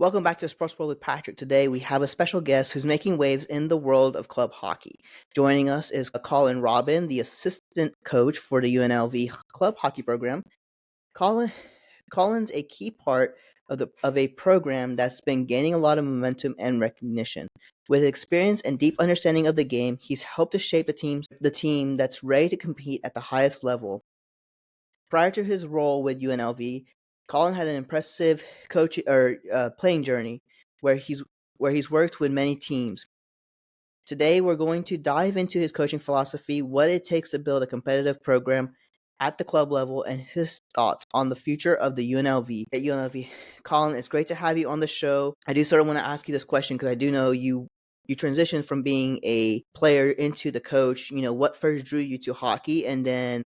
Welcome back to Sports World with Patrik. Today we have a special guest who's making waves in the world of club hockey. Joining us is Colin Robin, the assistant coach for the UNLV club hockey program. Colin Colin's a key part of a program that's been gaining a lot of momentum and recognition. With experience and deep understanding of the game, he's helped to shape the team that's ready to compete at the highest level. Prior to his role with UNLV, Colin had an impressive playing journey where he's worked with many teams. Today, we're going to dive into his coaching philosophy, what it takes to build a competitive program at the club level, and his thoughts on the future of the UNLV at UNLV. Colin, it's great to have you on the show. I do sort of want to ask you this question because I do know you transitioned from being a player into the coach. What first drew you to hockey, and then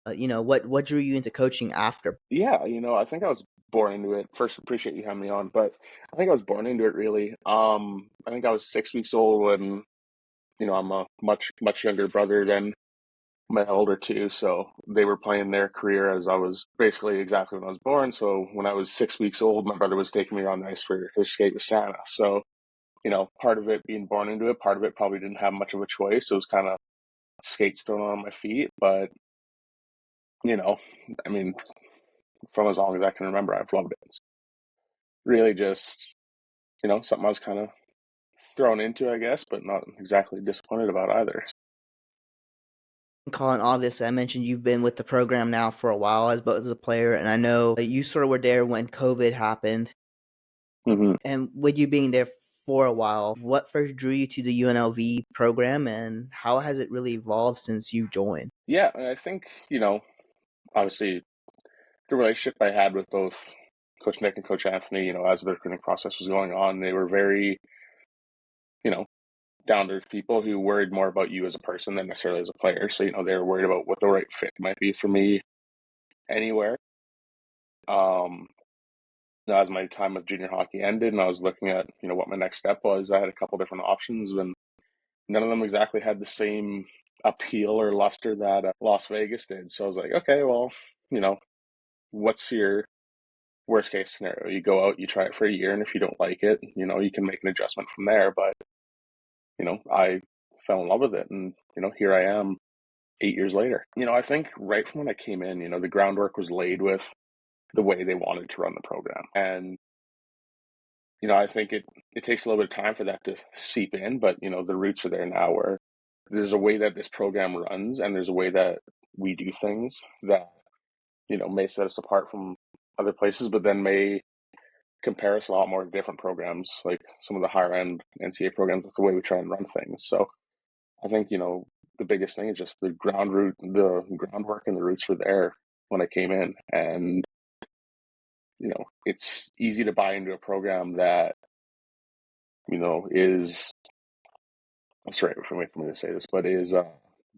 what drew you into coaching after? Yeah, I think I was born into it. First, appreciate you having me on, but I think I was born into it really. I think I was 6 weeks old when, I'm a much younger brother than my older two, so they were playing their career as I was basically exactly when I was born. So when I was 6 weeks old, my brother was taking me on the ice for his skate with Santa. So, part of it being born into it, part of it probably didn't have much of a choice. It was kind of skates thrown on my feet, but you know, I mean, from as long as I can remember, I've loved it. It's really just something I was kind of thrown into, I guess, but not exactly disappointed about either. Colin, obviously, I mentioned you've been with the program now for a while as both as a player, and I know that you sort of were there when COVID happened. hmm And with you being there for a while, what first drew you to the UNLV program, and how has it really evolved since you joined? Yeah, and I think, obviously the relationship I had with both Coach Nick and Coach Anthony, as the recruiting process was going on, they were very, you know, down to earth people who worried more about you as a person than necessarily as a player. So, they were worried about what the right fit might be for me anywhere. Um, as my time with junior hockey ended and I was looking at, what my next step was, I had a couple different options, and none of them exactly had the same appeal or luster that Las Vegas did. So I was like, okay, well, you know, what's your worst case scenario? You go out, you try it for a year, and if you don't like it, you can make an adjustment from there. But, I fell in love with it, and, here I am 8 years later. I think right from when I came in, the groundwork was laid with the way they wanted to run the program. And, I think it takes a little bit of time for that to seep in, but, the roots are there now where there's a way that this program runs and there's a way that we do things that, may set us apart from other places, but then may compare us a lot more to different programs, like some of the higher end NCAA programs with the way we try and run things. So I think, the biggest thing is just the groundwork and the roots were there when I came in. And, it's easy to buy into a program that, is, it's right for me to say this, but is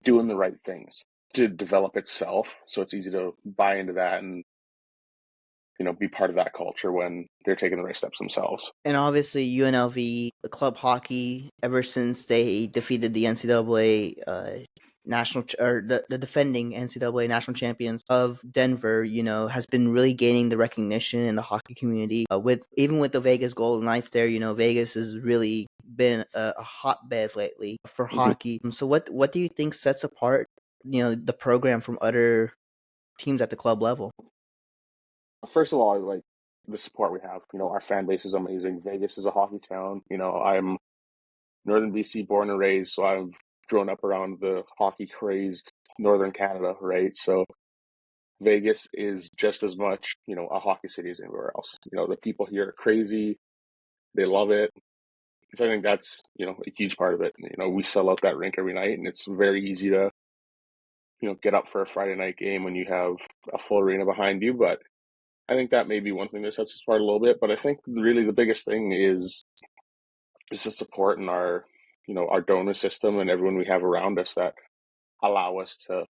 doing the right things to develop itself. So it's easy to buy into that and, be part of that culture when they're taking the right steps themselves. And obviously, UNLV, the club hockey, ever since they defeated the NCAA the defending NCAA national champions of Denver, has been really gaining the recognition in the hockey community. With the Vegas Golden Knights there, Vegas has really been a hotbed lately for Mhm. hockey. So what do you think sets apart, the program from other teams at the club level? First of all, I like the support we have. Our fan base is amazing. Vegas is a hockey town. I'm Northern BC born and raised, so I've grown up around the hockey crazed Northern Canada, right? So Vegas is just as much, a hockey city as anywhere else. The people here are crazy. They love it. So I think that's, a huge part of it. We sell out that rink every night, and it's very easy to, get up for a Friday night game when you have a full arena behind you. But I think that may be one thing that sets us apart a little bit. But I think really the biggest thing is the support in our donor system and everyone we have around us that allow us to,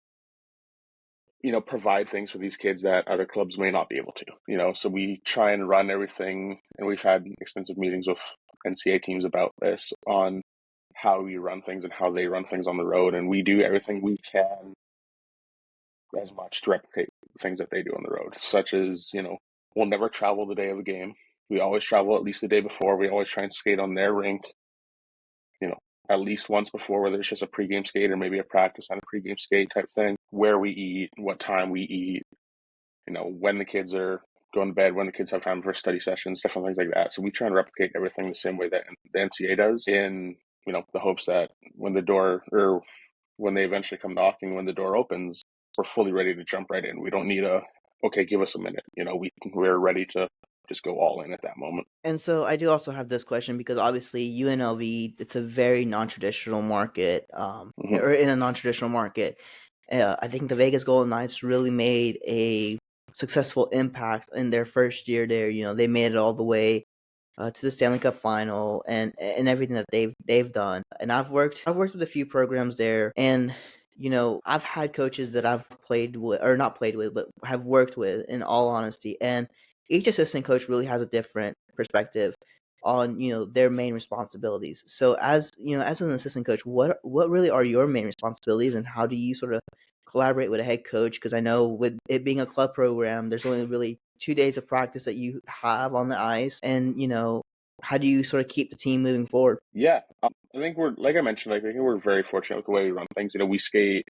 provide things for these kids that other clubs may not be able to, so we try and run everything. And we've had extensive meetings with NCAA teams about this on how we run things and how they run things on the road. And we do everything we can as much to replicate things that they do on the road, such as, we'll never travel the day of a game. We always travel at least the day before. We always try and skate on their rink, you know, at least once before, whether it's just a pregame skate or maybe a practice on a pregame skate type thing. Where we eat, what time we eat, when the kids are going to bed, when the kids have time for study sessions, different things like that. So we try and replicate everything the same way that the NCAA does, in the hopes that when they eventually come knocking, when the door opens, we're fully ready to jump right in. We don't need okay, give us a minute. We're ready to just go all in at that moment. And so I do also have this question because obviously UNLV, it's a very non-traditional market, Mm-hmm. or in a non-traditional market. I think the Vegas Golden Knights really made a successful impact in their first year there. They made it all the way to the Stanley Cup final and everything that they've done. And I've worked with a few programs there, and I've had coaches that I've played with, or not played with, but have worked with, in all honesty. And each assistant coach really has a different perspective on their main responsibilities. So as an assistant coach, what really are your main responsibilities, and how do you sort of collaborate with a head coach? Because I know with it being a club program, there's only really 2 days of practice that you have on the ice, and how do you sort of keep the team moving forward? Yeah, I think like I mentioned, I think we're very fortunate with the way we run things. We skate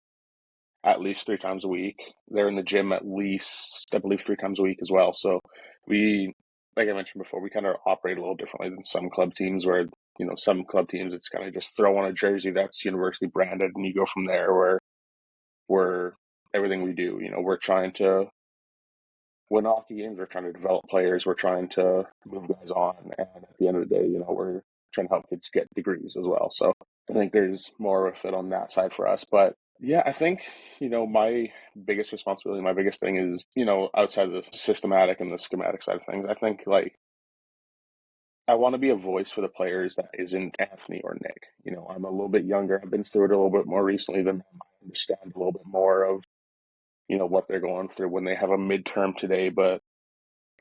at least 3 times a week. They're in the gym at least, I believe, 3 times a week as well. So we, like I mentioned before, we kind of operate a little differently than some club teams where, some club teams, it's kind of just throw on a jersey that's university branded and you go from there, where we're everything we do, we're trying to win hockey games, we're trying to develop players, we're trying to move guys on. And at the end of the day, we're trying to help kids get degrees as well. So I think there's more of a fit on that side for us. But yeah, I think, my biggest responsibility, my biggest thing is, outside of the systematic and the schematic side of things, I think I want to be a voice for the players that isn't Anthony or Nick. I'm a little bit younger. I've been through it a little bit more recently than them. I understand a little bit more of, what they're going through when they have a midterm today, but,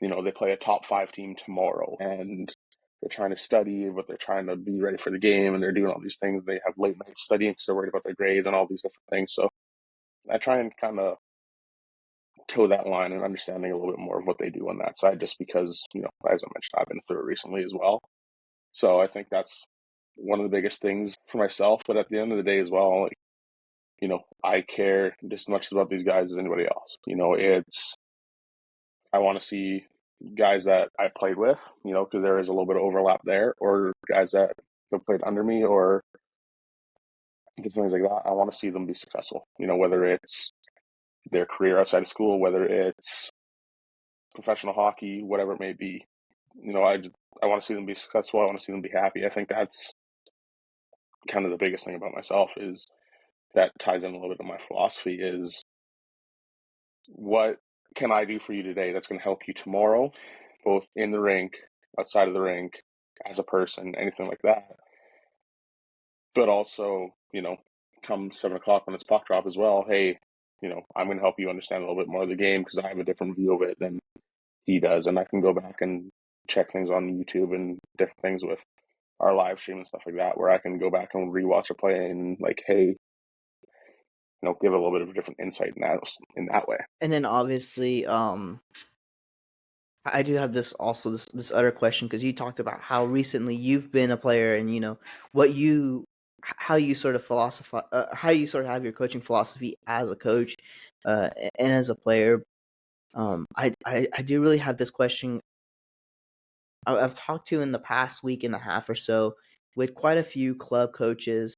they play a top 5 team tomorrow and they're trying to study, but they're trying to be ready for the game and they're doing all these things. They have late night studying because they're worried about their grades and all these different things. So I try and kind of toe that line and understanding a little bit more of what they do on that side, just because, as I mentioned, I've been through it recently as well. So I think that's one of the biggest things for myself. But at the end of the day as well, I care just as much about these guys as anybody else. I want to see guys that I played with, because there is a little bit of overlap there, or guys that have played under me, or things like that. I want to see them be successful, whether it's their career outside of school, whether it's professional hockey, whatever it may be. I want to see them be successful. I want to see them be happy. I think that's kind of the biggest thing about myself, is that ties in a little bit of my philosophy, is what can I do for you today that's going to help you tomorrow, both in the rink, outside of the rink, as a person, anything like that. But also, come 7 o'clock when it's puck drop as well, hey, I'm going to help you understand a little bit more of the game because I have a different view of it than he does. And I can go back and check things on YouTube and different things with our live stream and stuff like that, where I can go back and rewatch a play and hey, give a little bit of a different insight in that way. And then obviously, I do have this other question, because you talked about how recently you've been a player, and what you how you sort of philosophize, how you sort of have your coaching philosophy as a coach, and as a player. I do really have this question. I've talked to in the past week and a half or so with quite a few club coaches.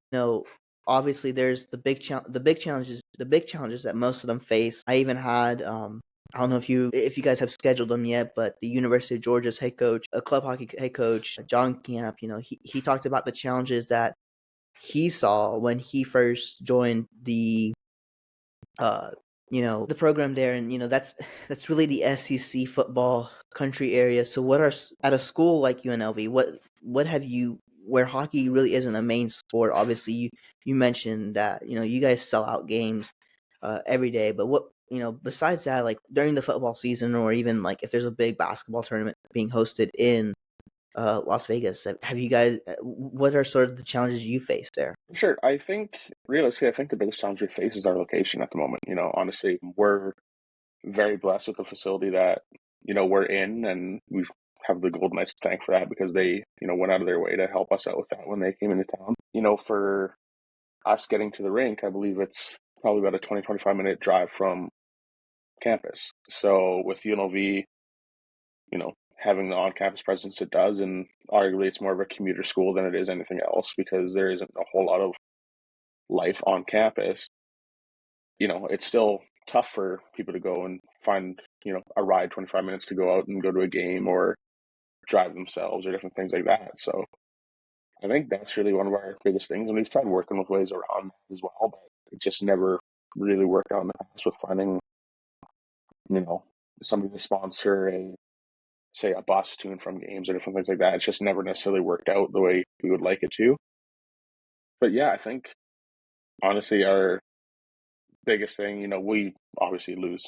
Obviously there's the big challenges that most of them face. I even had I don't know if you guys have scheduled them yet, but the University of Georgia's head coach, a club hockey head coach, John Camp, he talked about the challenges that he saw when he first joined uh the program there. And that's really the SEC football country area. So at a school like UNLV, what have you, where hockey really isn't a main sport? Obviously you mentioned that you guys sell out games every day, but what, besides that, like during the football season, or even like if there's a big basketball tournament being hosted in Las Vegas, have you guys, what are sort of the challenges you face there? Sure. I think, realistically, I think the biggest challenge we face is our location at the moment. Honestly, we're very blessed with the facility that, we're in, and we've have the Golden Knights to thank for that because they, went out of their way to help us out with that when they came into town. For us getting to the rink, I believe it's probably about a 20-25 minute drive from campus. So with UNLV, having the on-campus presence it does, and arguably it's more of a commuter school than it is anything else because there isn't a whole lot of life on campus. It's still tough for people to go and find, a ride 25 minutes to go out and go to a game or drive themselves or different things like that. So I think that's really one of our biggest things. And we've tried working with ways around that as well, but it just never really worked out in the past with finding, somebody to sponsor say a bus to and from games or different things like that. It's just never necessarily worked out the way we would like it to. But yeah, I think honestly our biggest thing, we obviously lose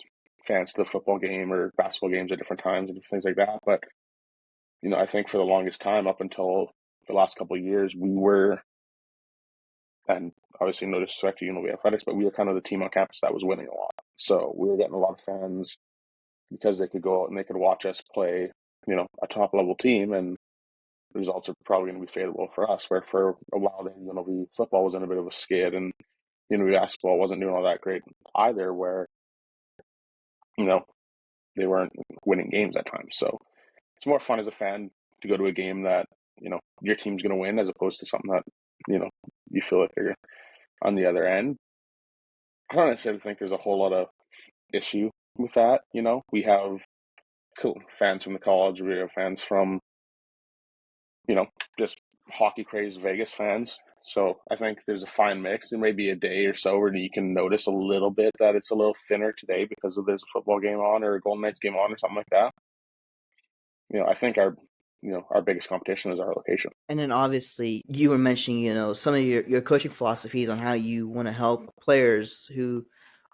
fans to the football game or basketball games at different times and things like that. But, I think for the longest time up until the last couple of years, we were, and obviously no disrespect to UNLV Athletics, but we were kind of the team on campus that was winning a lot. So we were getting a lot of fans because they could go out and they could watch us play, a top level team, and the results are probably going to be favorable for us. Where for a while there, UNLV football was in a bit of a skid, and UNLV basketball wasn't doing all that great either. Where they weren't winning games at times. So it's more fun as a fan to go to a game that your team's going to win as opposed to something that you feel like they're on the other end. I don't necessarily think there's a whole lot of issue with that. We have fans from the college, we have fans from just hockey crazed Vegas fans. So I think there's a fine mix. There may be a day or so where you can notice a little bit that it's a little thinner today because there's a football game on or a Golden Knights game on or something like that. I think our biggest competition is our location. And then obviously you were mentioning, some of your coaching philosophies on how you want to help players who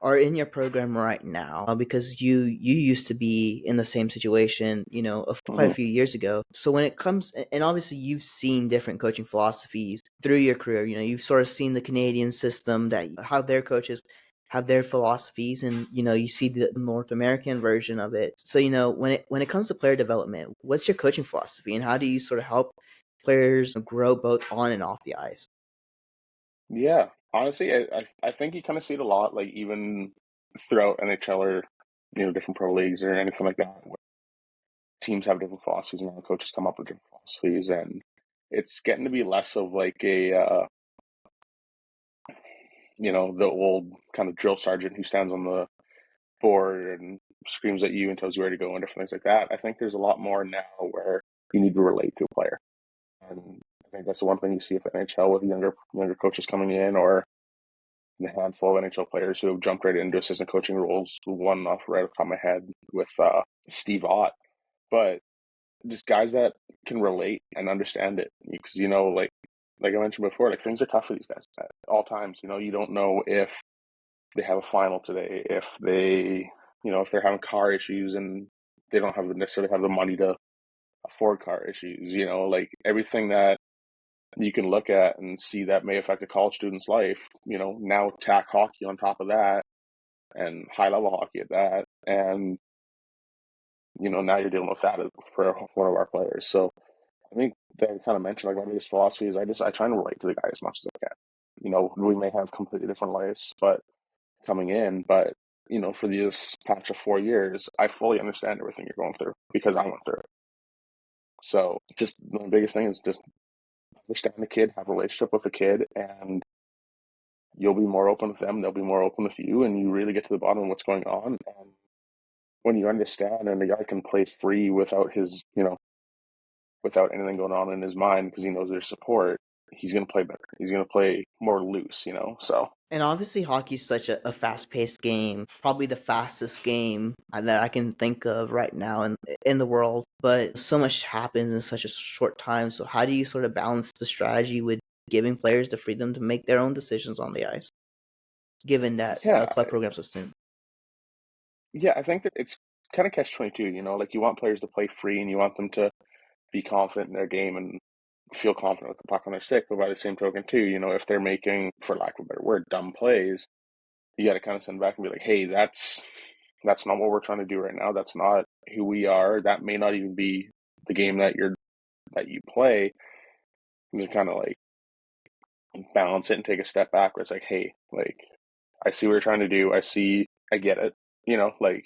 are in your program right now, because you used to be in the same situation, quite a Mm-hmm. few years ago. So when it comes, and obviously you've seen different coaching philosophies through your career, you've sort of seen the Canadian system, that how their coaches have their philosophies, and you see the North American version of it. So when it comes to player development, what's your coaching philosophy, and how do you sort of help players grow both on and off the ice? Yeah, honestly, I think you kind of see it a lot, like even throughout NHL or different pro leagues or anything like that, where teams have different philosophies and the coaches come up with different philosophies, and it's getting to be less of like a the old kind of drill sergeant who stands on the board and screams at you and tells you where to go and different things like that. I think there's a lot more now where you need to relate to a player, and I think that's the one thing you see with NHL with younger coaches coming in, or the handful of NHL players who have jumped right into assistant coaching roles. One off right off the top of my head with Steve Ott, but just guys that can relate and understand it, because like I mentioned before, like things are tough for these guys at all times. You don't know if they have a final today, if they if they're having car issues and they don't necessarily have the money to afford car issues. Like everything that you can look at and see that may affect a college student's life. Now tack hockey on top of that, and high level hockey at that, and now you're dealing with that for one of our players. So I think that I kind of mentioned, like, my biggest philosophy is I try and relate to the guy as much as I can. We may have completely different lives, but coming in, but for this patch of 4 years, I fully understand everything you're going through because I went through it. So just the biggest thing is just understand the kid, have a relationship with the kid, and you'll be more open with them. They'll be more open with you, and you really get to the bottom of what's going on. And when you understand, and the guy can play free without without anything going on in his mind because he knows there's support, he's going to play better. He's going to play more loose. So And obviously, hockey's such a fast-paced game, probably the fastest game that I can think of right now in the world. But so much happens in such a short time. So how do you sort of balance the strategy with giving players the freedom to make their own decisions on the ice, given that yeah, club programs are soon? yeah, I think that it's kind of catch-22. Like you want players to play free and you want them to be confident in their game and feel confident with the puck on their stick. But by the same token, too, if they're making, for lack of a better word, dumb plays, you got to kind of send back and be like, hey, that's not what we're trying to do right now. That's not who we are. That may not even be the game that you play, you kind of like balance it and take a step back where it's like, hey, like I see what you're trying to do. I get it. Like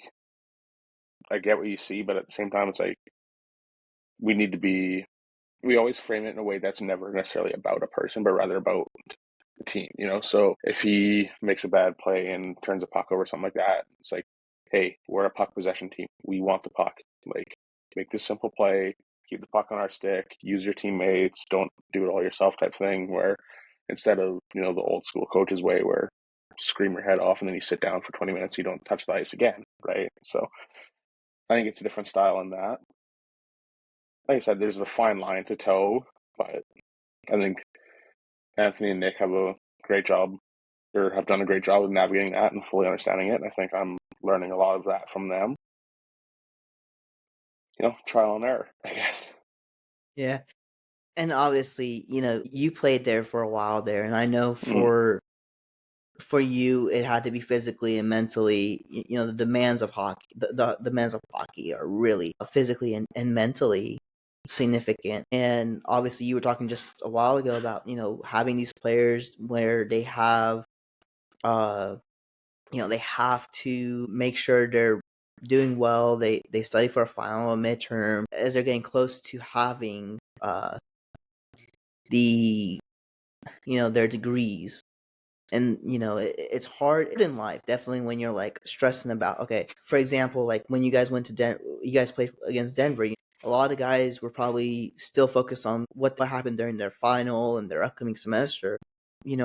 I get what you see, but at the same time, it's like we need to be. We always frame it in a way that's never necessarily about a person, but rather about the team. So if he makes a bad play and turns a puck over, something like that, it's like, hey, we're a puck possession team. We want the puck. Like, make this simple play. Keep the puck on our stick. Use your teammates. Don't do it all yourself type thing. Where instead of the old school coach's way, where scream your head off and then you sit down for 20 minutes, you don't touch the ice again, right? So I think it's a different style in that. Like I said, there's a fine line to toe, but I think Anthony and Nick have a great job, or have done a great job of navigating that and fully understanding it. And I think I'm learning a lot of that from them. Trial and error, I guess. Yeah. And obviously, you played there for a while there, and I know Mm. for you it had to be physically and mentally, the demands of hockey, the demands of hockey are really physically and mentally significant. And obviously you were talking just a while ago about, having these players where they have uh they have to make sure they're doing well. They study for a final, a midterm, as they're getting close to having the their degrees. And it's hard in life, definitely, when you're like stressing about, okay, for example, like when you guys went to you guys played against Denver, a lot of the guys were probably still focused on what happened during their final and their upcoming semester.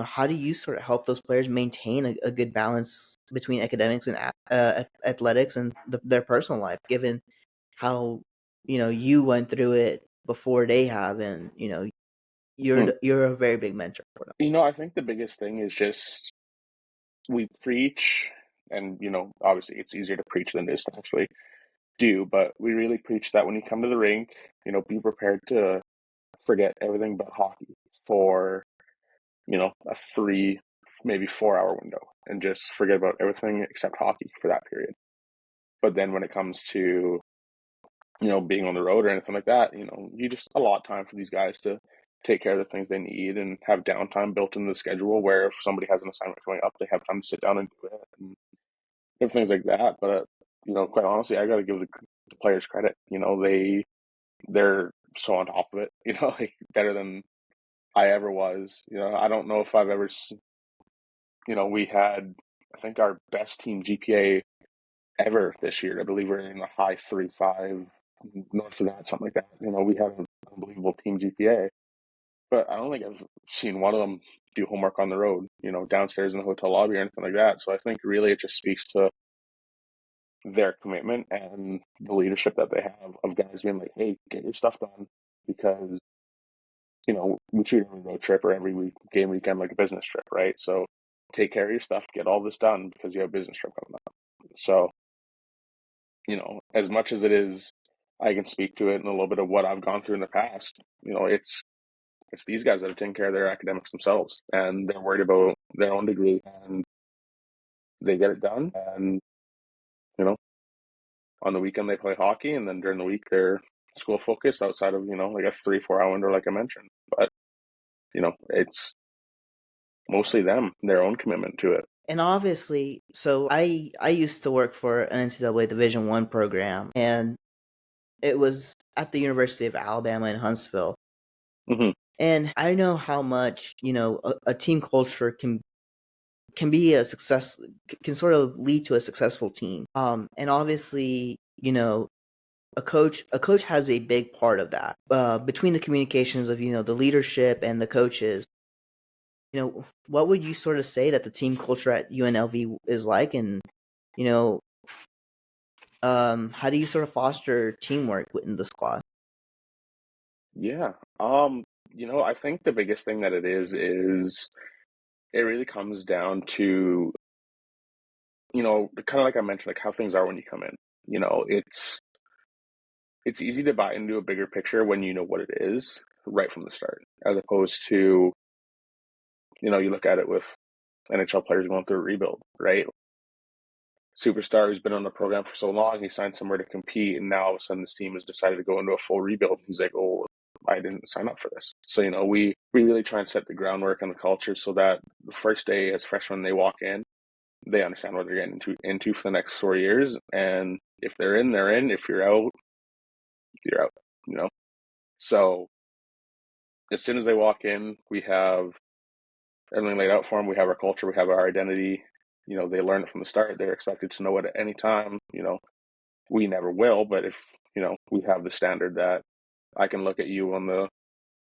How do you sort of help those players maintain a good balance between academics and athletics and their personal life, given how you went through it before they have, and Mm. you're a very big mentor for them. I think the biggest thing is just we preach, and obviously it's easier to preach than it is to actually do, but we really preach that when you come to the rink, be prepared to forget everything but hockey for a 3, maybe 4 hour window, and just forget about everything except hockey for that period. But then when it comes to being on the road or anything like that, you just allot time for these guys to take care of the things they need and have downtime built into the schedule, where if somebody has an assignment coming up, they have time to sit down and do it and things like that. But quite honestly, I got to give the players credit. They're so on top of it. Like better than I ever was. I don't know if I've ever. We had, I think, our best team GPA ever this year. I believe we're in the high 3.5, north of that, something like that. We had an unbelievable team GPA, but I don't think I've seen one of them do homework on the road, downstairs in the hotel lobby or anything like that. So I think really it just speaks to their commitment and the leadership that they have of guys being like, hey, get your stuff done, because, we treat every road trip or every game weekend like a business trip, right? So take care of your stuff, get all this done because you have a business trip coming up. So, as much as it is, I can speak to it and a little bit of what I've gone through in the past. It's these guys that are taking care of their academics themselves, and they're worried about their own degree, and they get it done. And you know, on the weekend they play hockey, and then during the week they're school focused outside of like a 3-4 hour window, like I mentioned. But it's mostly them, their own commitment to it. And obviously, so I used to work for an NCAA Division One program, and it was at the University of Alabama in Huntsville. Mm-hmm. And I know how much a team culture can be a success, can sort of lead to a successful team. And obviously, a coach has a big part of that, between the communications of the leadership and the coaches. What would you sort of say that the team culture at UNLV is like, and you know, how do you sort of foster teamwork within the squad? Yeah. I think the biggest thing that it is it really comes down to, kind of like I mentioned, like how things are when you come in. It's easy to buy into a bigger picture when you know what it is right from the start, as opposed to, you look at it with NHL players going through a rebuild, right? superstar who's been on the program for so long. He signed somewhere to compete, and now all of a sudden this team has decided to go into a full rebuild. He's like, "Oh, I didn't sign up for this." So we really try and set the groundwork and the culture so that the first day as freshmen they walk in, they understand what they're getting into for the next 4 years. And if they're in, they're in. If you're out, you're out. So as soon as they walk in, we have everything laid out for them. We have our culture, we have our identity. They learn it from the start. They're expected to know it at any time. We never will, but if we have the standard that I can look at you on the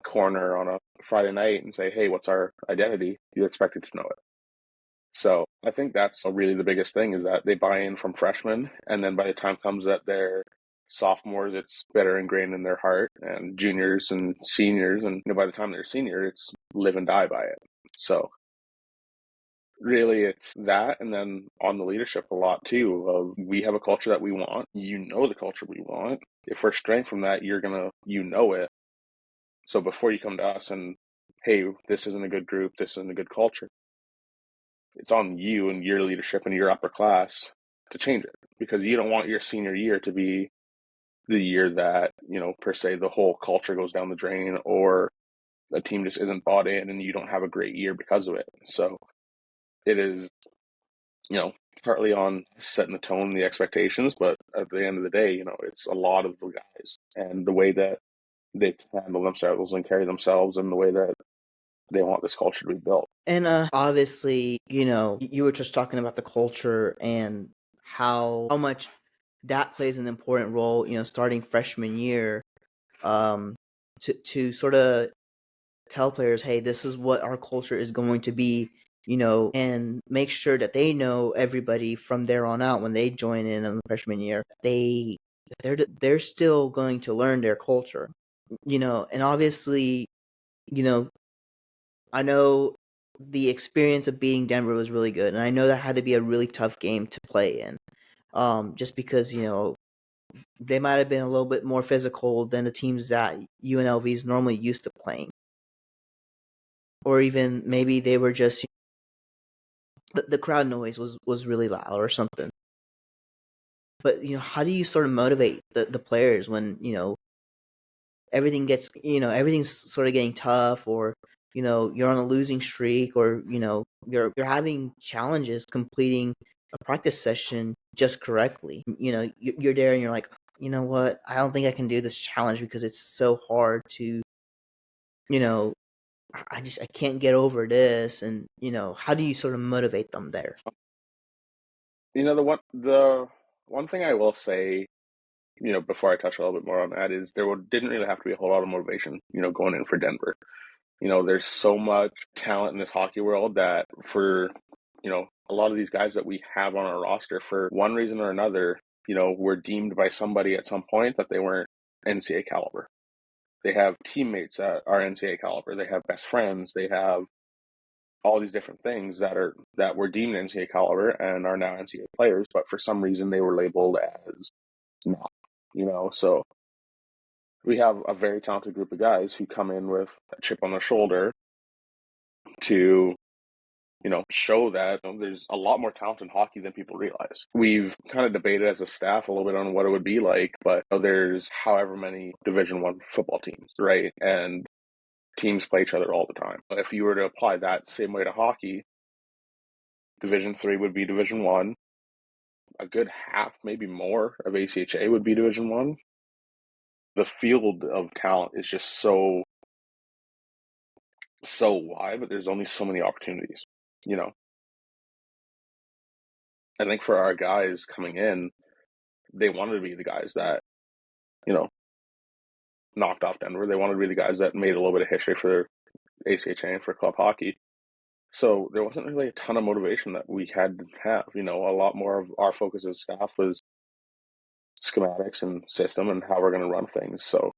corner on a Friday night and say, "Hey, what's our identity?" You're expected to know it. So I think that's really the biggest thing, is that they buy in from freshmen, and then by the time comes that they're sophomores, it's better ingrained in their heart, and juniors and seniors, and by the time they're senior, it's live and die by it. So really it's that, and then on the leadership a lot too, of we have a culture that we want, the culture we want. If we're straying from that, you're gonna it. So before you come to us and, "Hey, this isn't a good group, this isn't a good culture," it's on you and your leadership and your upper class to change it, because you don't want your senior year to be the year that, per se, the whole culture goes down the drain, or a team just isn't bought in and you don't have a great year because of it. So it is, partly on setting the tone, the expectations, but at the end of the day, it's a lot of the guys and the way that they handle themselves and carry themselves, and the way that they want this culture to be built. And obviously, you were just talking about the culture and how much that plays an important role, starting freshman year, um, to sort of tell players, "Hey, this is what our culture is going to be," and make sure that they know everybody from there on out when they join in the freshman year. They're still going to learn their culture, and obviously, you know, I know the experience of beating Denver was really good, and I know that had to be a really tough game to play in. Just because they might have been a little bit more physical than the teams that UNLV is normally used to playing, or even maybe they were just the crowd noise was really loud or something. But how do you sort of motivate the players when everything's sort of getting tough, or you're on a losing streak, or you're having challenges completing a practice session just correctly. You're there and you're like, "You know what, I don't think I can do this challenge because it's so hard to you know I can't get over this." And how do you sort of motivate them there? The one thing I will say, before I touch a little bit more on that, is didn't really have to be a whole lot of motivation, going in for Denver. There's so much talent in this hockey world that for, a lot of these guys that we have on our roster, for one reason or another, were deemed by somebody at some point that they weren't NCAA caliber. They have teammates that are NCAA caliber. They have best friends. They have all these different things that were deemed NCAA caliber and are now NCAA players, but for some reason they were labeled as not. So we have a very talented group of guys who come in with a chip on their shoulder to show that there's a lot more talent in hockey than people realize. We've kind of debated as a staff a little bit on what it would be like, but there's however many Division I football teams, right? And teams play each other all the time. If you were to apply that same way to hockey, Division III would be Division I. A good half, maybe more, of ACHA would be Division I. The field of talent is just so wide, but there's only so many opportunities. I think for our guys coming in, they wanted to be the guys that you know knocked off Denver. They wanted to be the guys that made a little bit of history for ACHA and for club hockey. So there wasn't really a ton of motivation that we had to have. A lot more of our focus as staff was schematics and system and how we're going to run things. So,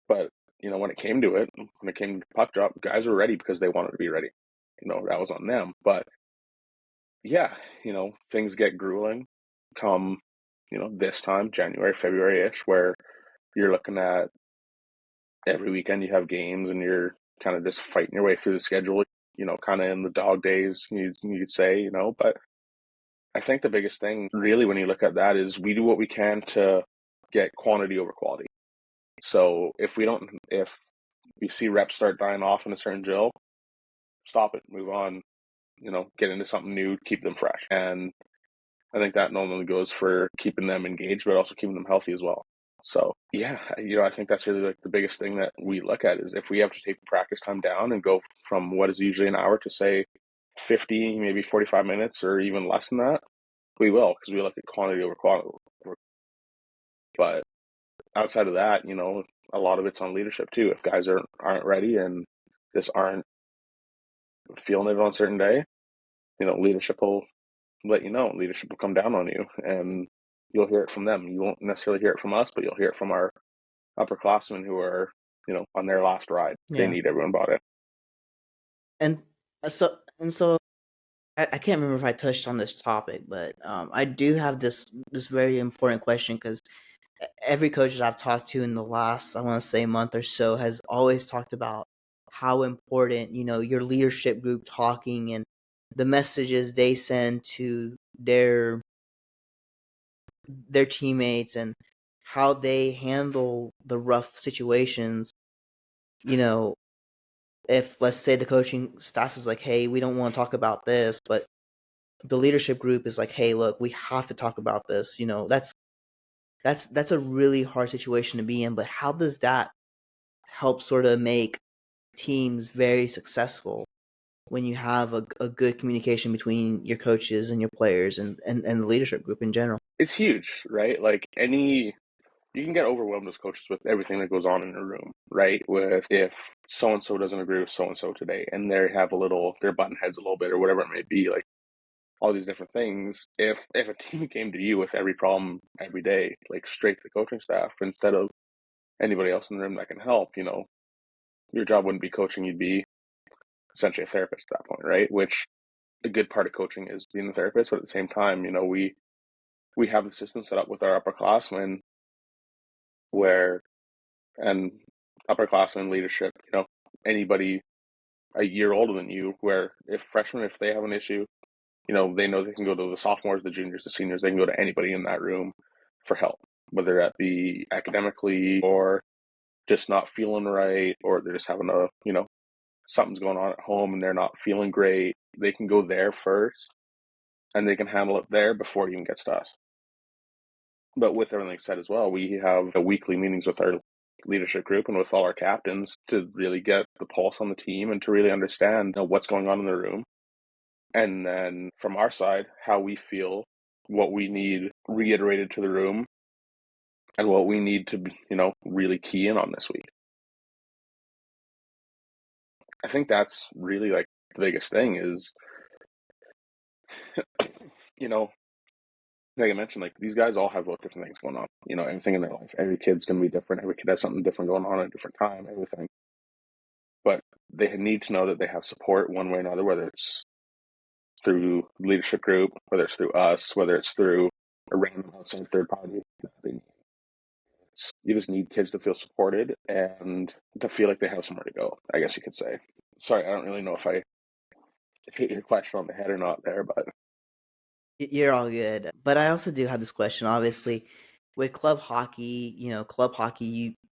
but when it came to it, when it came to puck drop, guys were ready because they wanted to be ready. That was on them. But yeah, things get grueling come, this time, January, February-ish, where you're looking at every weekend you have games and you're kind of just fighting your way through the schedule, kind of in the dog days, you could say, but I think the biggest thing really when you look at that is we do what we can to get quantity over quality. So if we see reps start dying off in a certain drill, stop it, move on, get into something new, keep them fresh. And I think that normally goes for keeping them engaged, but also keeping them healthy as well. So yeah, I think that's really like the biggest thing that we look at is if we have to take practice time down and go from what is usually an hour to say 50, maybe 45 minutes or even less than that, we will, because we look at quantity over quality. But outside of that, a lot of it's on leadership too. If guys aren't ready and just aren't feeling it on a certain day, leadership will let you know. Leadership will come down on you, and you'll hear it from them. You won't necessarily hear it from us, but you'll hear it from our upperclassmen who are, on their last ride. They Yeah. need everyone bought it. And so I can't remember if I touched on this topic, but I do have this very important question because every coach that I've talked to in the last, I want to say, month or so has always talked about how important, your leadership group talking and the messages they send to their teammates and how they handle the rough situations. You know, if let's say the coaching staff is like, "Hey, we don't want to talk about this," but the leadership group is like, "Hey, look, we have to talk about this." That's a really hard situation to be in, but how does that help sort of make teams very successful when you have a good communication between your coaches and your players and the leadership group in general? It's huge, right? Like you can get overwhelmed as coaches with everything that goes on in a room, right? With if so and so doesn't agree with so and so today, and they have they're button heads a little bit or whatever it may be, like all these different things. If a team came to you with every problem every day, like straight to the coaching staff instead of anybody else in the room that can help, your job wouldn't be coaching, you'd be essentially a therapist at that point, right? Which a good part of coaching is being a therapist, but at the same time, we have the system set up with our upperclassmen where and upperclassmen leadership, anybody a year older than you, where if freshmen, if they have an issue, they know they can go to the sophomores, the juniors, the seniors, they can go to anybody in that room for help, whether that be academically or just not feeling right, or they're just having something's going on at home and they're not feeling great. They can go there first and they can handle it there before it even gets to us. But with everything said as well, we have weekly meetings with our leadership group and with all our captains to really get the pulse on the team and to really understand what's going on in the room. And then from our side, how we feel, what we need reiterated to the room, and what we need to, really key in on this week. I think that's really like the biggest thing is, you know, like I mentioned, like these guys all have different things going on, everything in their life. Every kid's going to be different. Every kid has something different going on at a different time, everything. But they need to know that they have support one way or another, whether it's through leadership group, whether it's through us, whether it's through a random outside third party. You just need kids to feel supported and to feel like they have somewhere to go, I guess you could say. Sorry, I don't really know if I hit your question on the head or not there, but You're all good. But I also do have this question. Obviously, with club hockey,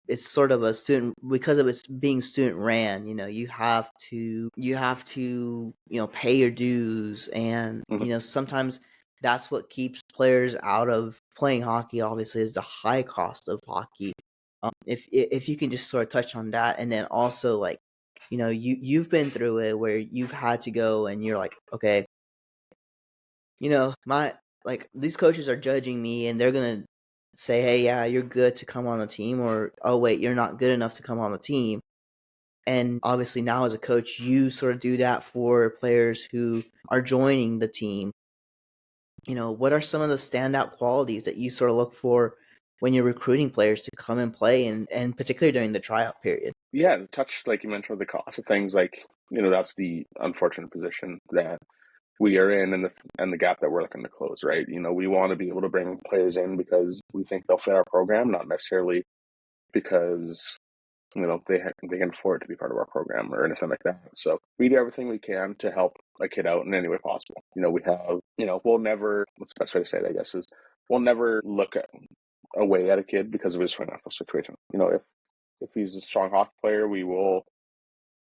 it's sort of a student because of its being student ran. You have to pay your dues, and mhm. sometimes that's what keeps players out of playing hockey. Obviously, is the high cost of hockey. If you can just sort of touch on that, and then also like, you've been through it where you've had to go, and you're like, okay, my like these coaches are judging me and they're gonna say, "Hey, yeah, you're good to come on the team," or "Oh, wait, you're not good enough to come on the team." And obviously, now as a coach, you sort of do that for players who are joining the team. What are some of the standout qualities that you sort of look for when you're recruiting players to come and play, and particularly during the tryout period? Yeah, touch like you mentioned with the cost of things, like that's the unfortunate position that we are in, and the gap that we're looking to close. Right, we want to be able to bring players in because we think they'll fit our program, not necessarily because they can afford to be part of our program or anything like that. So we do everything we can to help a kid out in any way possible. We have, we'll never, what's the best way to say it, I guess, is we'll never look away at a kid because of his financial situation. If he's a strong hockey player, we will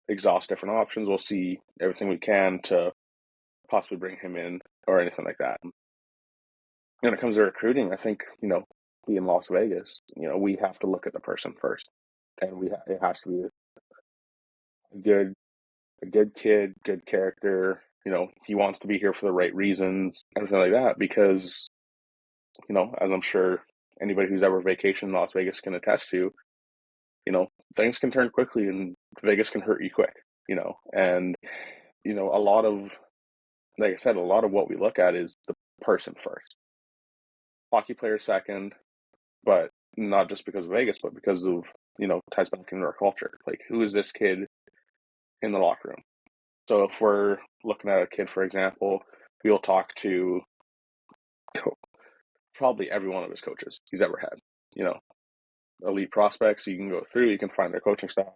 exhaust different options. We'll see everything we can to possibly bring him in or anything like that. When it comes to recruiting, I think, being Las Vegas, we have to look at the person first. And it has to be a good kid, good character. He wants to be here for the right reasons, everything like that. Because, as I'm sure anybody who's ever vacationed in Las Vegas can attest to, things can turn quickly and Vegas can hurt you quick. And a lot of, like I said, a lot of what we look at is the person first, hockey player second, but not just because of Vegas, but because of ties back into our culture. Like, who is this kid in the locker room? So if we're looking at a kid, for example, we'll talk to probably every one of his coaches he's ever had. Elite prospects you can go through, you can find their coaching staff,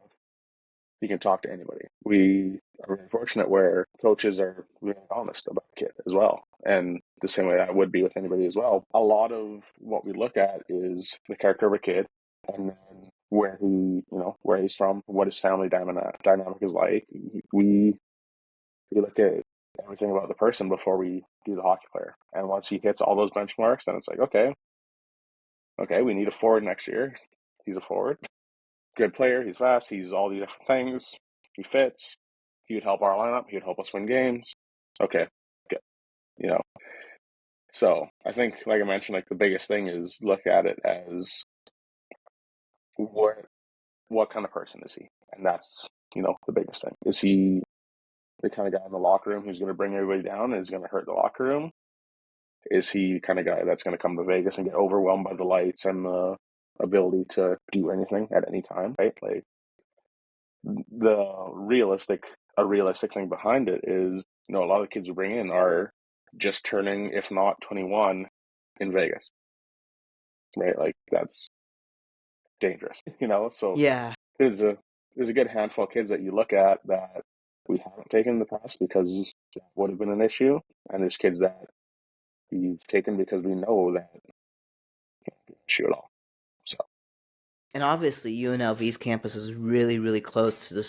you can talk to anybody. We are very fortunate where coaches are really honest about the kid as well. And the same way I would be with anybody as well. A lot of what we look at is the character of a kid and then where where he's from, what his family dynamic is like. We look at everything about the person before we do the hockey player. And once he hits all those benchmarks, then it's like, okay, we need a forward next year. He's a forward. Good player. He's fast. He's all these different things. He fits. He would help our lineup. He would help us win games. Okay, good. So I think, like I mentioned, like the biggest thing is look at it as what kind of person is he? And that's, the biggest thing. Is he the kind of guy in the locker room who's going to bring everybody down and is going to hurt the locker room? Is he the kind of guy that's going to come to Vegas and get overwhelmed by the lights and the ability to do anything at any time, right? Like, a realistic thing behind it is, a lot of the kids we bring in are just turning, if not 21, in Vegas, right? Like, that's dangerous, So Yeah. there's a good handful of kids that you look at that we haven't taken in the past because that would have been an issue, and there's kids that we've taken because we know that can't be an issue at all. So And obviously, UNLV's campus is really, really close to the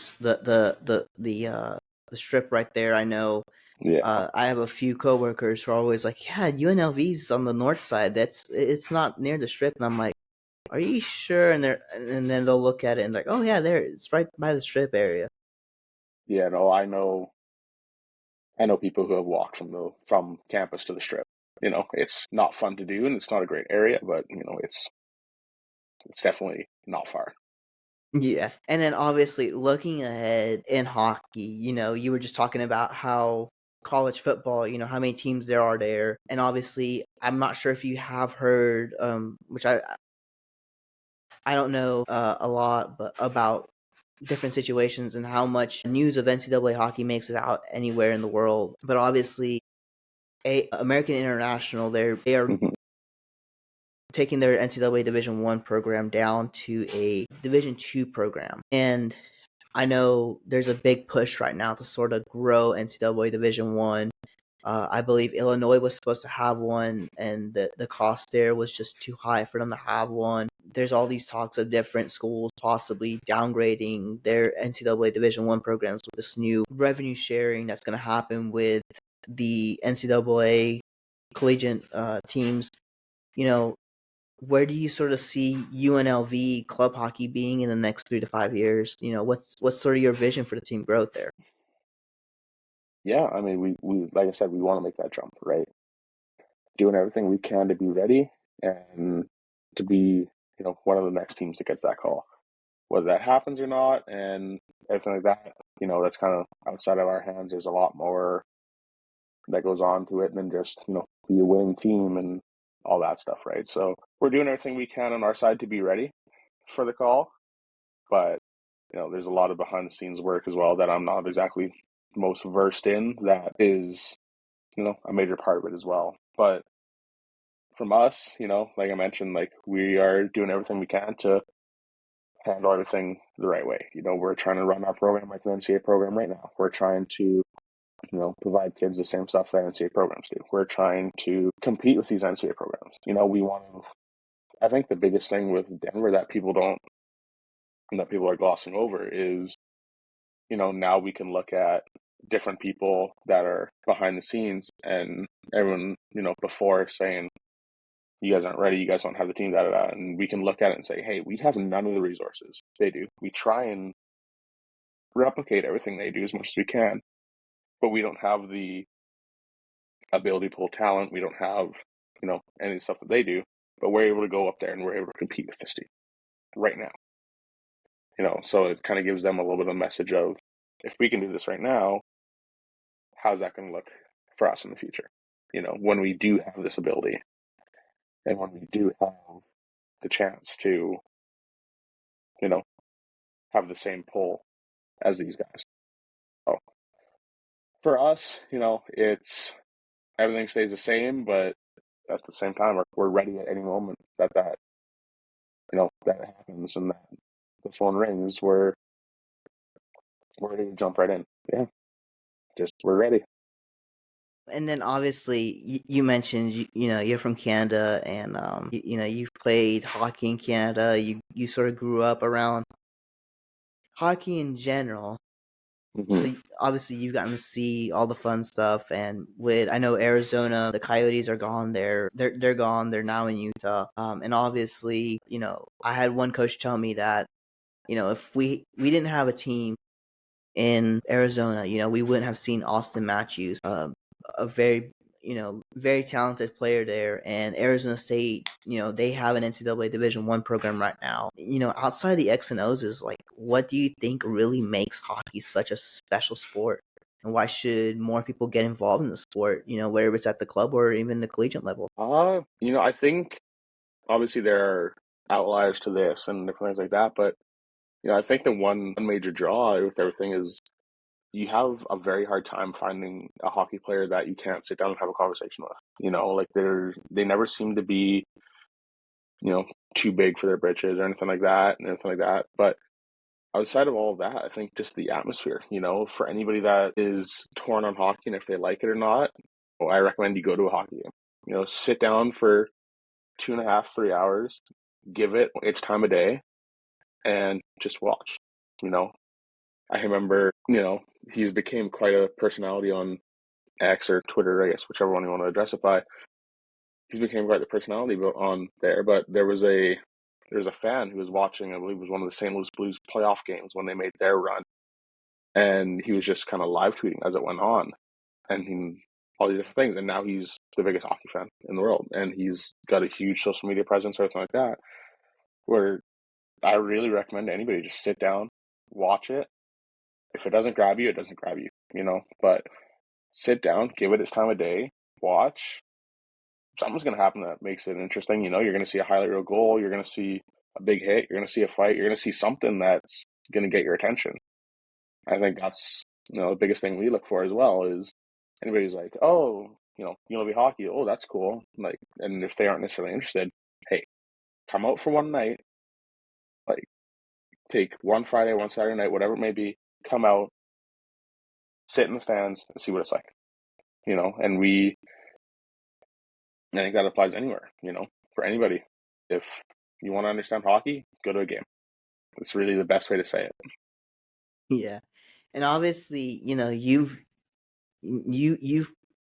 strip right there. I know. yeah, I have a few coworkers who are always like, "Yeah, UNLV's on the north side. It's not near the strip." And I'm like, "Are you sure?" And then they'll look at it and like, "Oh yeah, there. It's right by the strip area." no, I know people who have walked from campus to the strip. It's not fun to do, and it's not a great area, but it's definitely not far. Yeah, and then obviously looking ahead in hockey, you were just talking about how college football, how many teams there are there, and obviously I'm not sure if you have heard, which I don't know a lot, but about different situations and how much news of NCAA hockey makes it out anywhere in the world. But obviously, American International, they are Mhm. taking their NCAA Division One program down to a Division Two program, and I know there's a big push right now to sort of grow NCAA Division One. I believe Illinois was supposed to have one, and the cost there was just too high for them to have one. There's all these talks of different schools possibly downgrading their NCAA Division One programs with this new revenue sharing that's going to happen with the NCAA collegiate teams. You know, where do you sort of see UNLV club hockey being in the next 3 to 5 years? What's sort of your vision for the team growth there? Yeah, I mean, we like I said, we want to make that jump, right? Doing everything we can to be ready and to be, one of the next teams that gets that call. Whether that happens or not, and everything like that, that's kind of outside of our hands. There's a lot more that goes on to it than just, be a winning team and all that stuff, right? So we're doing everything we can on our side to be ready for the call, but there's a lot of behind the scenes work as well that I'm not exactly most versed in. That is, a major part of it as well. But from us, like I mentioned, like we are doing everything we can to handle everything the right way. We're trying to run our program like an NCAA program right now. We're trying to, provide kids the same stuff that NCAA programs do. We're trying to compete with these NCAA programs. We want to, I think the biggest thing with Denver that people are glossing over is, now we can look at different people that are behind the scenes and everyone, before saying, you guys aren't ready, you guys don't have the team, da da da. And we can look at it and say, hey, we have none of the resources they do. We try and replicate everything they do as much as we can, but we don't have the ability to pull talent. We don't have, any of the stuff that they do, but we're able to go up there and we're able to compete with this team right now. So it kind of gives them a little bit of a message of, if we can do this right now, how's that going to look for us in the future? When we do have this ability and when we do have the chance to, have the same pull as these guys. So for us, it's everything stays the same, but at the same time, we're ready at any moment that that happens and that the phone rings. We're ready to jump right in. Yeah, just we're ready. And then obviously you mentioned you're from Canada, and you've played hockey in Canada. You sort of grew up around hockey in general. Mm-hmm. So obviously you've gotten to see all the fun stuff. And with, I know Arizona, the Coyotes are gone. They're gone. They're now in Utah. And obviously, I had one coach tell me that if we didn't have a team in Arizona, we wouldn't have seen Austin Matthews, a very very talented player there. And Arizona State, they have an NCAA Division I program right now. Outside the X and O's, is like, what do you think really makes hockey such a special sport? And why should more people get involved in the sport? Whether it's at the club or even the collegiate level. I think obviously there are outliers to this and different things like that, but I think the one major draw with everything is you have a very hard time finding a hockey player that you can't sit down and have a conversation with. Like they never seem to be, too big for their britches or anything like that and everything like that. But outside of all of that, I think just the atmosphere, for anybody that is torn on hockey and if they like it or not, I recommend you go to a hockey game. Sit down for 2.5, 3 hours, give it its time of day, and just watch. I remember, he's became quite a personality on X or Twitter, I guess, whichever one you want to address it by. He's became quite the personality on there, but there was a fan who was watching, I believe it was one of the St. Louis Blues playoff games when they made their run, and he was just kind of live tweeting as it went on, and all these different things, and now he's the biggest hockey fan in the world, and he's got a huge social media presence, everything like that, where I really recommend anybody just sit down, watch it. If it doesn't grab you, it doesn't grab you, but sit down, give it its time of day, watch. Something's going to happen that makes it interesting. You're going to see a highlight reel goal. You're going to see a big hit. You're going to see a fight. You're going to see something that's going to get your attention. I think that's, the biggest thing we look for as well is anybody's like, oh, UNLV hockey. Oh, that's cool. Like, and if they aren't necessarily interested, hey, come out for one night, like take one Friday, one Saturday night, whatever it may be, come out, sit in the stands and see what it's like, and I think that applies anywhere, for anybody. If you want to understand hockey, go to a game. It's really the best way to say it. Yeah. And obviously, you've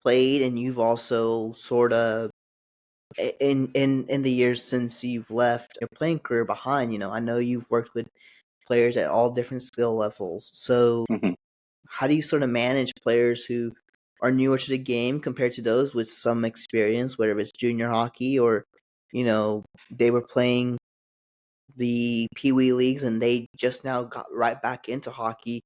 played, and you've also sort of, in the years since you've left your playing career behind, I know you've worked with players at all different skill levels. So Mm-hmm. how do you sort of manage players who are newer to the game compared to those with some experience, whether it's junior hockey or, they were playing the Pee Wee leagues and they just now got right back into hockey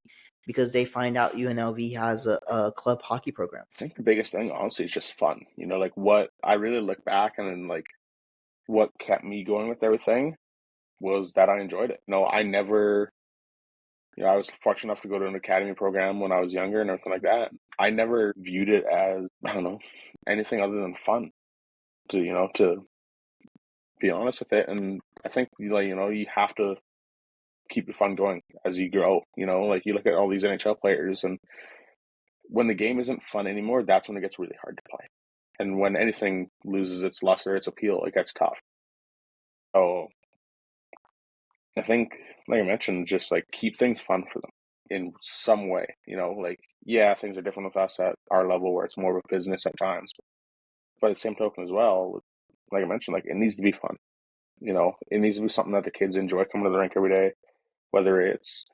because they find out UNLV has a club hockey program? I think the biggest thing, honestly, is just fun. Like what I really look back and then like what kept me going with everything was that I enjoyed it. I never, I was fortunate enough to go to an academy program when I was younger and everything like that. I never viewed it as, I don't know, anything other than fun to be honest with it. And I think, you have to keep the fun going as you grow. Like you look at all these NHL players, and when the game isn't fun anymore, that's when it gets really hard to play. And when anything loses its luster, its appeal, it gets tough. So I think, like I mentioned, just like keep things fun for them in some way. Like, yeah, things are different with us at our level where it's more of a business at times. But at the same token as well, like I mentioned, like it needs to be fun. It needs to be something that the kids enjoy coming to the rink every day, whether it's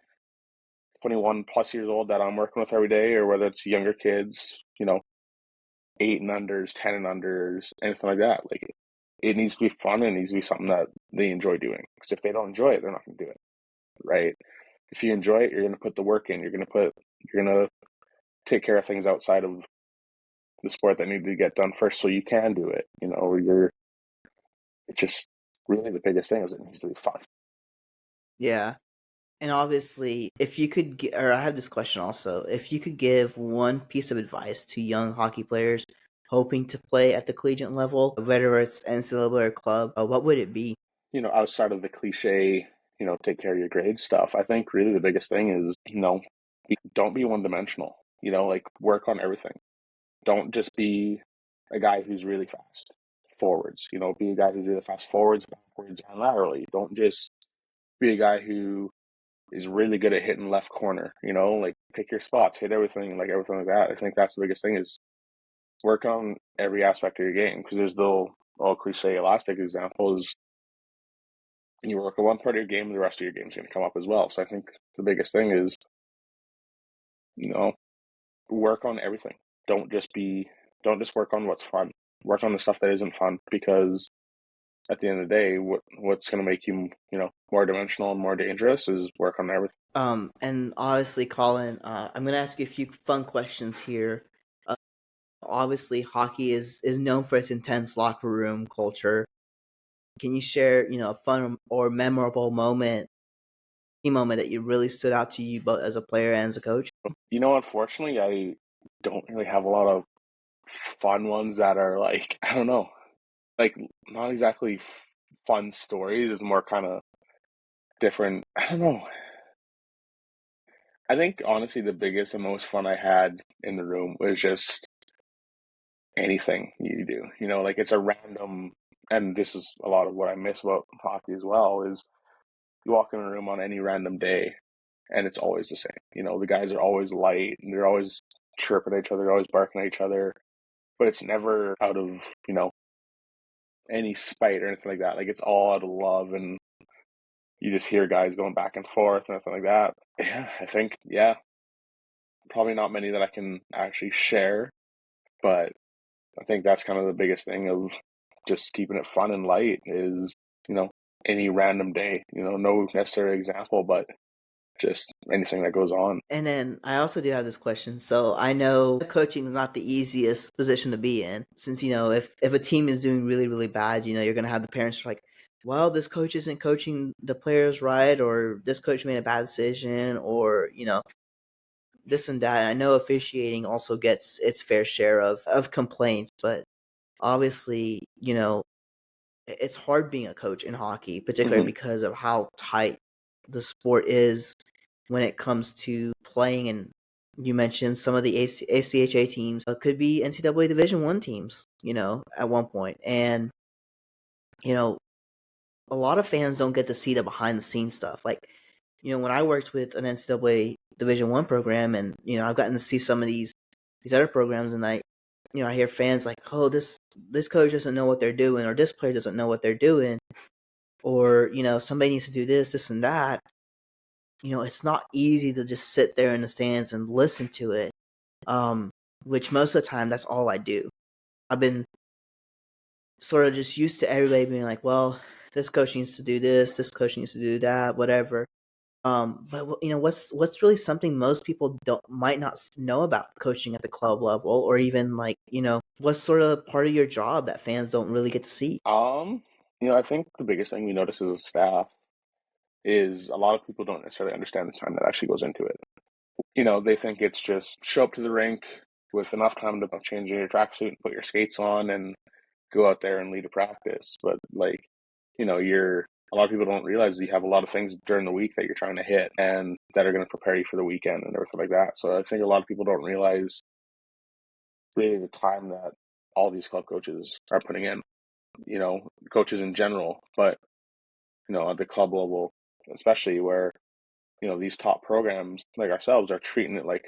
21 plus years old that I'm working with every day, or whether it's younger kids, 8 and unders, 10 and unders, anything like that. Like it needs to be fun, and it needs to be something that they enjoy doing. Because if they don't enjoy it, they're not going to do it, right? If you enjoy it, you're going to put the work in. You're going to take care of things outside of the sport that need to get done first, so you can do it. It's just really the biggest thing is it needs to be fun. Yeah. And obviously, if you could, or I have this question also, if you could give one piece of advice to young hockey players hoping to play at the collegiate level, whether it's NCAA or club, what would it be? Outside of the cliche, take care of your grades stuff, I think really the biggest thing is, don't be one dimensional, like work on everything. Don't just be a guy who's really fast forwards, be a guy who's really fast forwards, backwards, and laterally. Don't just be a guy who is really good at hitting left corner, like pick your spots, hit everything, like everything like that. I think that's the biggest thing is work on every aspect of your game, because there's the all cliche elastic example is you work on one part of your game, the rest of your game is going to come up as well. So I think the biggest thing is, you know, work on everything. Don't just work on what's fun. Work on the stuff that isn't fun, because at the end of the day, what's going to make you, more dimensional and more dangerous is work on everything. And obviously, Colin, I'm going to ask you a few fun questions here. Uh, Obviously, hockey is known for its intense locker room culture. Can you share, a fun or memorable key moment that you really stood out to you both as a player and as a coach? Unfortunately, I don't really have a lot of fun ones that are like, I don't know, like not exactly fun stories. Is more kind of different. I don't know. I think honestly, the biggest and most fun I had in the room was just anything you do. Like it's a random, and this is a lot of what I miss about hockey as well, is you walk in a room on any random day and it's always the same. The guys are always light and they're always chirping at each other, they're always barking at each other, but it's never out of, any spite or anything like that. Like it's all out of love, and you just hear guys going back and forth and everything like that. Yeah, I think, yeah, probably not many that I can actually share, but I think that's kind of the biggest thing of just keeping it fun and light is, any random day, no necessary example, but just anything that goes on. And then I also do have this question. So I know coaching is not the easiest position to be in, since if a team is doing really really bad, you're gonna have the parents like, well, this coach isn't coaching the players right, or this coach made a bad decision, or this and that. And I know officiating also gets its fair share of complaints, but obviously, it's hard being a coach in hockey, particularly Mm-hmm. because of how tight the sport is when it comes to playing. And you mentioned some of the ACHA teams could be NCAA Division One teams, at one point, and you know a lot of fans don't get to see the behind the scenes stuff. Like, when I worked with an NCAA Division One program, and I've gotten to see some of these other programs, and I hear fans like, "Oh, this coach doesn't know what they're doing," or "This player doesn't know what they're doing," or somebody needs to do this and that. It's not easy to just sit there in the stands and listen to it. Um, which most of the time that's all I do. I've been sort of just used to everybody being like, well, this coach needs to do this coach needs to do that, whatever. But what's really something most people don't might not know about coaching at the club level, or even like what's sort of part of your job that fans don't really get to see. I think the biggest thing we notice as a staff is a lot of people don't necessarily understand the time that actually goes into it. They think it's just show up to the rink with enough time to change your tracksuit and put your skates on and go out there and lead a practice. But like, you're a lot of people don't realize you have a lot of things during the week that you're trying to hit and that are going to prepare you for the weekend and everything like that. So I think a lot of people don't realize really the time that all these club coaches are putting in, coaches in general, but, at the club level, especially where, these top programs like ourselves are treating it like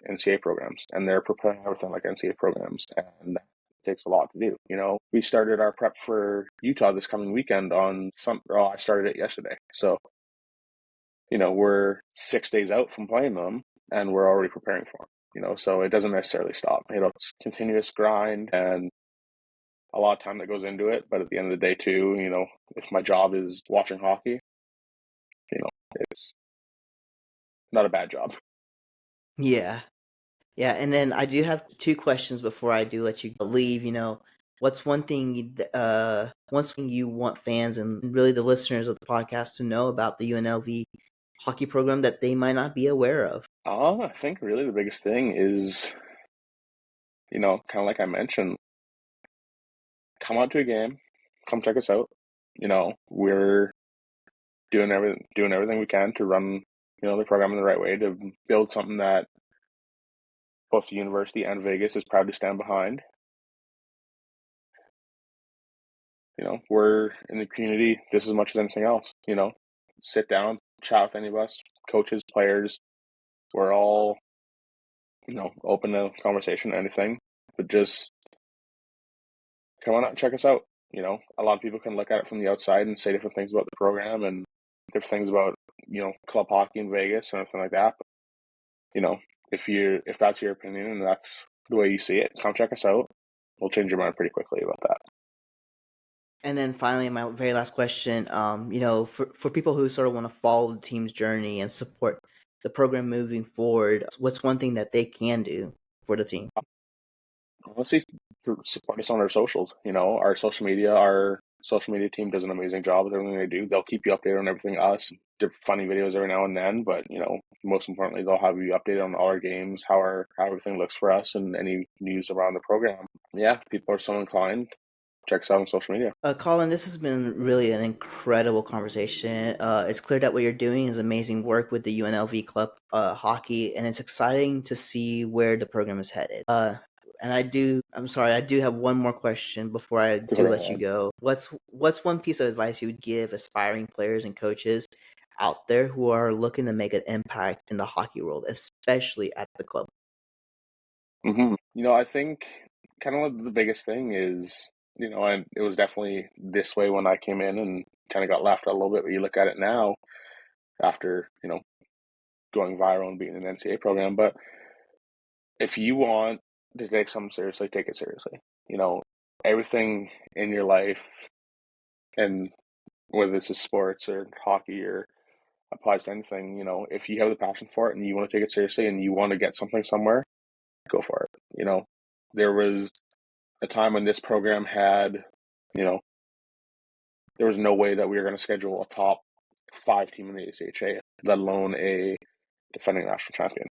NCAA programs and they're preparing everything like NCAA programs. And it takes a lot to do. We started our prep for Utah this coming weekend I started it yesterday. So, we're 6 days out from playing them and we're already preparing for them, so it doesn't necessarily stop. It's continuous grind and a lot of time that goes into it. But at the end of the day too, if my job is watching hockey, it's not a bad job. Yeah. Yeah, and then I do have two questions before I do let you leave. What's one thing you want fans and really the listeners of the podcast to know about the UNLV hockey program that they might not be aware of? I think really the biggest thing is, kind of like I mentioned, come out to a game, come check us out. We're doing everything we can to run, the program in the right way to build something that both the university and Vegas is proud to stand behind. We're in the community just as much as anything else. Sit down, chat with any of us, coaches, players. We're all, open to conversation, anything, but just come on out and check us out. A lot of people can look at it from the outside and say different things about the program and different things about, club hockey in Vegas and everything like that. But, if that's your opinion and that's the way you see it, come check us out. We'll change your mind pretty quickly about that. And then finally, my very last question, for people who sort of want to follow the team's journey and support the program moving forward, what's one thing that they can do for the team? Honestly, support us on our socials. Our social media team does an amazing job with everything they do. They'll keep you updated on everything us. They're funny videos every now and then, but most importantly, they'll have you updated on all our games, how everything looks for us, and any news around the program. Yeah, if people are so inclined, check us out on social media. Colin, this has been really an incredible conversation. It's clear that what you're doing is amazing work with the UNLV club hockey, and it's exciting to see where the program is headed. And I'm sorry, I do have one more question before I Go do right let you ahead. go. What's one piece of advice you would give aspiring players and coaches out there who are looking to make an impact in the hockey world, especially at the club? I think kind of the biggest thing is, and it was definitely this way when I came in and kind of got laughed at a little bit, but you look at it now after, going viral and being in an NCAA program. But if you want to take something seriously, take it seriously. Everything in your life, and whether this is sports or hockey or applies to anything, if you have the passion for it and you want to take it seriously and you want to get something somewhere, go for it. There was a time when this program had, you know, there was no way that we were going to schedule a top 5 team in the ACHA, let alone a defending national champion.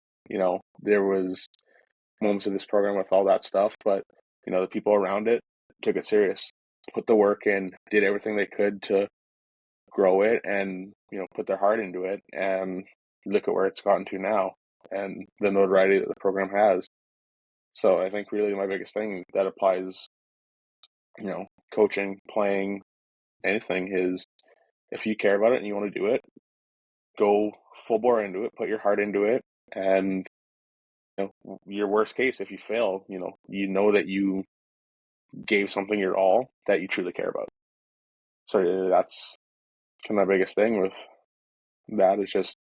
There was moments of this program with all that stuff, but the people around it took it serious, put the work in, did everything they could to grow it, and put their heart into it. And look at where it's gotten to now, and the notoriety that the program has. So I think really my biggest thing that applies, coaching, playing, anything is if you care about it and you want to do it, go full bore into it, put your heart into it, and your worst case, if you fail, that you gave something your all that you truly care about. So that's kind of my biggest thing with that is just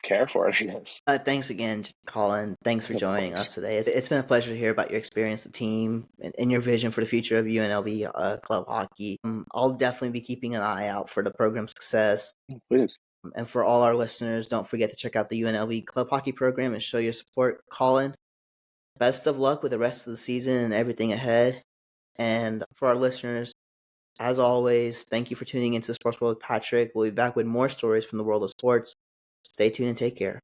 care for it, I guess. Thanks again, Colin. Thanks for Of joining course. us today. It's been a pleasure to hear about your experience, the team, and your vision for the future of UNLV club hockey. I'll definitely be keeping an eye out for the program's success. Please. And for all our listeners, don't forget to check out the UNLV club hockey program and show your support. Colin, best of luck with the rest of the season and everything ahead. And for our listeners, as always, thank you for tuning into Sports World with Patrik. We'll be back with more stories from the world of sports. Stay tuned and take care.